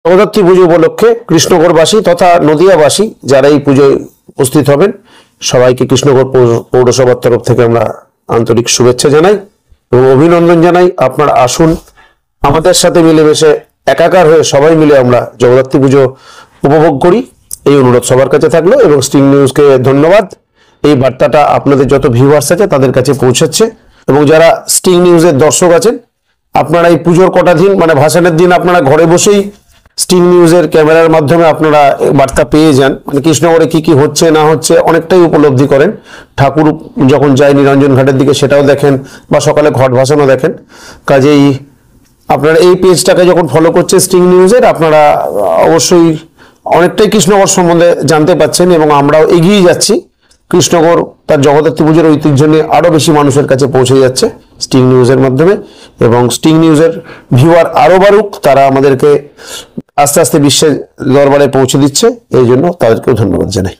জগদ্ধাত্রী পুজো উপলক্ষে কৃষ্ণগড়বাসী তথা নদিয়াবাসী যারা এই পুজোয় উপস্থিত হবেন সবাইকে কৃষ্ণগড় পৌরসভার তরফ থেকে আমরা আন্তরিক শুভেচ্ছা জানাই এবং অভিনন্দন জানাই। আপনারা আসুন, আমাদের সাথে মিলেমিশে একাকার হয়ে সবাই মিলে আমরা জগদ্ধাত্রী পুজো উপভোগ করি, এই অনুরোধ সবার কাছে থাকলো। এবং স্টিং নিউজকে ধন্যবাদ, এই বার্তাটা আপনাদের যত ভিউয়ার্স আছে তাদের কাছে পৌঁছাচ্ছে। এবং যারা স্টিং নিউজের দর্শক আছেন, আপনারা এই পুজোর কটা দিন মানে ভাসানের দিন আপনারা ঘরে বসেই স্টিং নিউজের ক্যামেরার মাধ্যমে আপনারা বার্তা পেয়ে যান, মানে কৃষ্ণগড়ে কি কি হচ্ছে না হচ্ছে অনেকটাই উপলব্ধি করেন। ঠাকুর যখন যায় নিরঞ্জন ঘাটের দিকে সেটাও দেখেন, বা সকালে ঘট ভাসানো দেখেন। কাজেই আপনারা এই পেজটাকে যখন ফলো করছেন স্টিং নিউজের, আপনারা অবশ্যই অনেকটাই কৃষ্ণগড় সম্বন্ধে জানতে পাচ্ছেন এবং আমরাও এগিয়ে যাচ্ছি। কৃষ্ণগড় তার জগদ্ধাত্রী পুজোর ঐতিহ্য নিয়ে আরো বেশি মানুষের কাছে পৌঁছে যাচ্ছে স্টিং নিউজের মাধ্যমে। এবং স্টিং নিউজের ভিউয়ার আরো বাড়ুক, তারা আমাদেরকে আস্তে আস্তে বিশ্বের দরবারে পৌঁছে দিচ্ছে, এই জন্য তাদেরকেও ধন্যবাদ জানাই।